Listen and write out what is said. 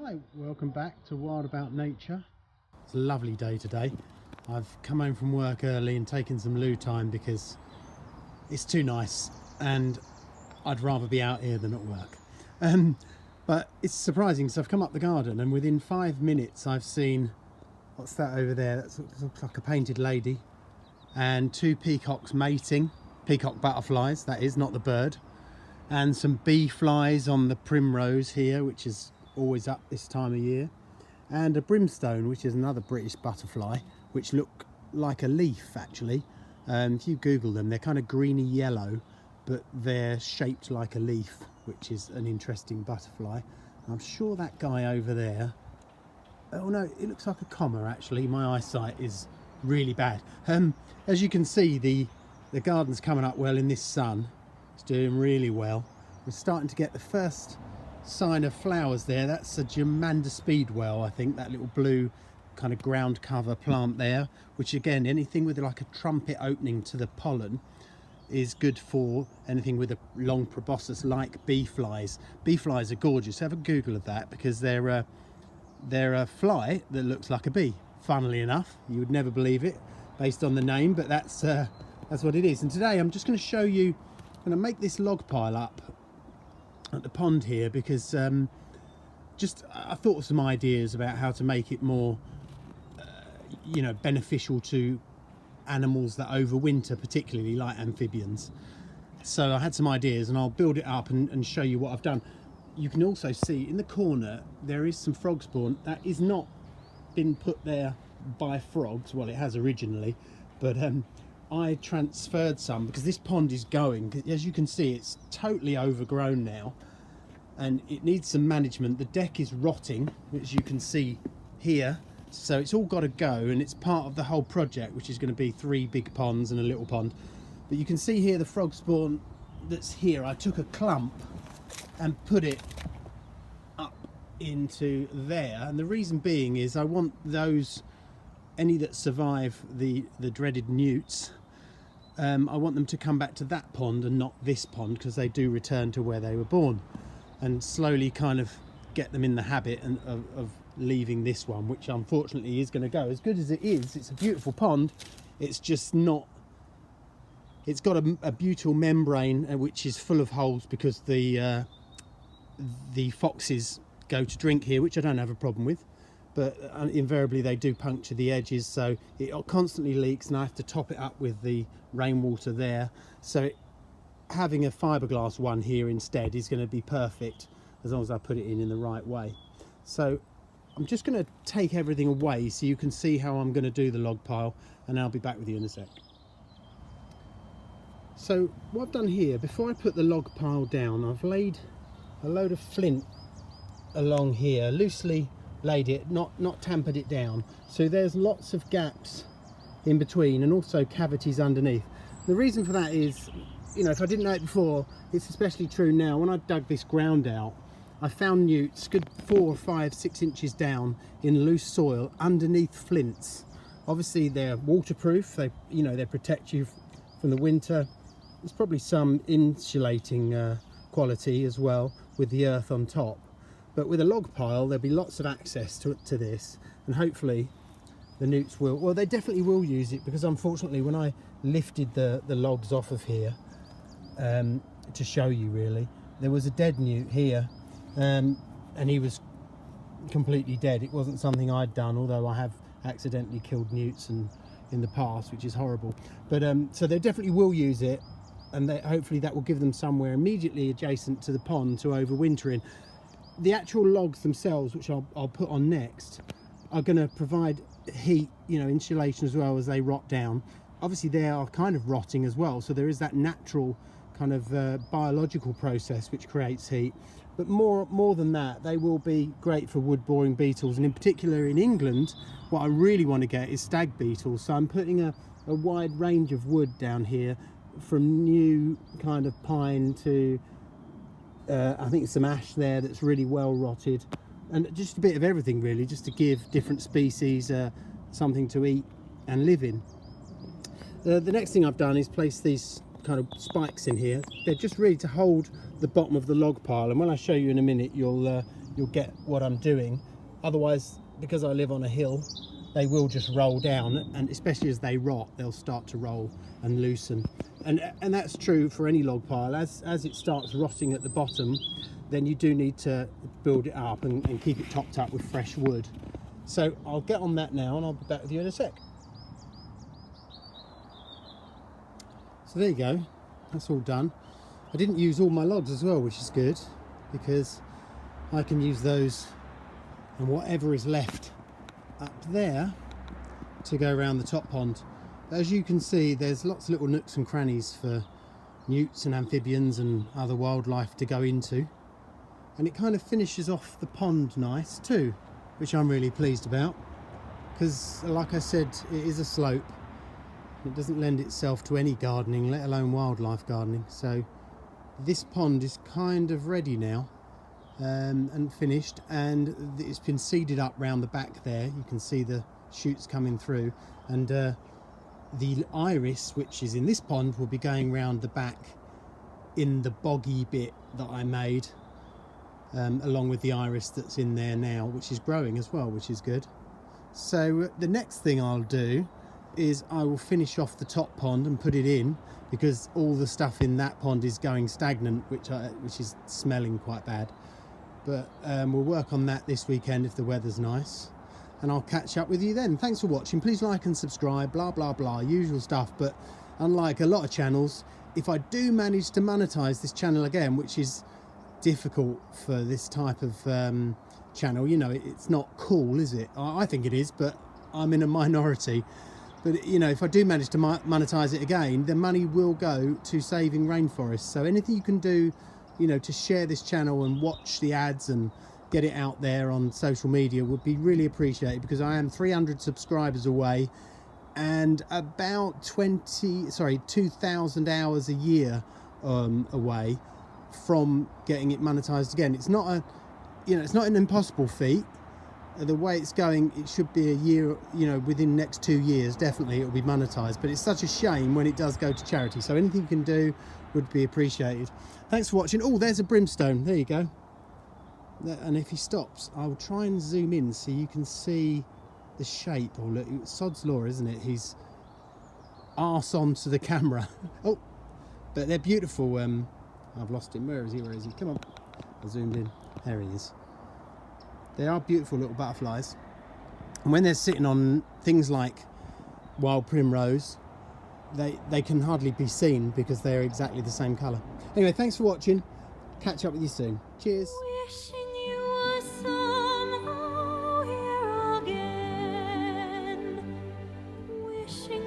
Hi, welcome back to Wild About Nature. It's a lovely day today. I've come home from work early and taken some loo time because it's too nice and I'd rather be out here than at work. But it's surprising, so I've come up the garden and within 5 minutes I've seen, what's that over there? That looks like a painted lady, and 2 peacocks mating, peacock butterflies, that is, not the bird, and some bee flies on the primrose here, which is always up this time of year, and a brimstone, which is another British butterfly, which look like a leaf actually. If you Google them, they're kind of greeny yellow, but they're shaped like a leaf, which is an interesting butterfly. I'm sure that guy over there, oh no, it looks like a comma actually. My eyesight is really bad. As you can see, the garden's coming up well in this sun. It's doing really well. We're starting to get the first sign of flowers there. That's a Germander speedwell, I think, that little blue kind of ground cover plant there, which again, anything with like a trumpet opening to the pollen is good for anything with a long proboscis like bee flies. Bee flies are gorgeous. Have a Google of that because they're a fly that looks like a bee. Funnily enough, you would never believe it based on the name, but that's what it is. And today I'm just going to show you, I'm going to make this log pile up at the pond here because I thought of some ideas about how to make it more beneficial to animals that overwinter, particularly like amphibians. So I had some ideas and I'll build it up and show you what I've done. You can also see in the corner there is some frog spawn that is not been put there by frogs. Well, it has originally, but I transferred some because this pond is going, as you can see, it's totally overgrown now and it needs some management. The deck is rotting, as you can see here, so it's all got to go, and it's part of the whole project, which is going to be 3 big ponds and a little pond. But you can see here the frog spawn that's here. I took a clump and put it up into there, and the reason being is I want any that survive the dreaded newts, I want them to come back to that pond and not this pond, because they do return to where they were born, and slowly kind of get them in the habit of leaving this one, which unfortunately is going to go. As good as it is, it's a beautiful pond, it's just not, it's got a beautiful membrane which is full of holes because the foxes go to drink here, which I don't have a problem with, but invariably they do puncture the edges, so it constantly leaks and I have to top it up with the rainwater there. So having a fiberglass one here instead is going to be perfect as long as I put it in the right way. So I'm just going to take everything away so you can see how I'm going to do the log pile, and I'll be back with you in a sec. So what I've done here, before I put the log pile down, I've laid a load of flint along here, loosely laid it, not tampered it down, so there's lots of gaps in between and also cavities underneath. The reason for that is, if I didn't know it before, it's especially true now. When I dug this ground out, I found newts good 4, 5, 6 inches down in loose soil underneath flints. Obviously they're waterproof, they protect you from the winter. There's probably some insulating quality as well with the earth on top. But with a log pile, there'll be lots of access to this, and hopefully the newts will, well, they definitely will use it, because unfortunately when I lifted the logs off of here, to show you really, there was a dead newt here, and he was completely dead. It wasn't something I'd done, although I have accidentally killed newts in the past, which is horrible. But so they definitely will use it, and hopefully that will give them somewhere immediately adjacent to the pond to overwinter in. The actual logs themselves, which I'll put on next, are going to provide heat, insulation as well as they rot down. Obviously they are kind of rotting as well, so there is that natural kind of biological process which creates heat. But more than that, they will be great for wood boring beetles, and in particular in England what I really want to get is stag beetles. So I'm putting a wide range of wood down here, from new kind of pine to I think some ash there that's really well rotted, and just a bit of everything really, just to give different species something to eat and live in. The next thing I've done is place these kind of spikes in here. They're just really to hold the bottom of the log pile, and when I show you in a minute, you'll you'll get what I'm doing. Otherwise, because I live on a hill, they will just roll down, and especially as they rot, they'll start to roll and loosen. And that's true for any log pile. As it starts rotting at the bottom, then you do need to build it up and keep it topped up with fresh wood. So I'll get on that now, and I'll be back with you in a sec. So there you go, that's all done. I didn't use all my logs as well, which is good, because I can use those and whatever is left up there to go around the top pond. As you can see, there's lots of little nooks and crannies for newts and amphibians and other wildlife to go into, and it kind of finishes off the pond nice too, which I'm really pleased about, because like I said, it is a slope. It doesn't lend itself to any gardening, let alone wildlife gardening. So this pond is kind of ready now, and finished, and it's been seeded up round the back there. You can see the shoots coming through, and the iris, which is in this pond, will be going round the back in the boggy bit that I made, along with the iris that's in there now, which is growing as well, which is good. So the next thing I'll do is I will finish off the top pond and put it in, because all the stuff in that pond is going stagnant, which is smelling quite bad. But we'll work on that this weekend if the weather's nice, and I'll catch up with you then. Thanks for watching. Please like and subscribe, blah blah blah, usual stuff. But unlike a lot of channels, if I do manage to monetize this channel again, which is difficult for this type of channel, you know, it's not cool, is it? I think it is, but I'm in a minority. But you know, if I do manage to monetize it again, the money will go to saving rainforests. So anything you can do, you know, to share this channel and watch the ads and get it out there on social media would be really appreciated, because I am 300 subscribers away and about 2,000 hours a year away from getting it monetized again. It's not a, you know, it's not an impossible feat. The way it's going, it should be a year, you know, within the next 2 years, definitely it will be monetized. But it's such a shame when it does go to charity. So anything you can do would be appreciated. Thanks for watching. Oh, there's a brimstone. There you go. And if he stops, I'll try and zoom in so you can see the shape. Oh, look, sod's law, isn't it? He's arse onto the camera. Oh, but they're beautiful. I've lost him. Where is he? Where is he? Come on. I zoomed in. There he is. They are beautiful little butterflies. And when they're sitting on things like wild primrose, they can hardly be seen because they're exactly the same colour. Anyway, thanks for watching. Catch up with you soon. Cheers. Wishing you were somehow here again. Wishing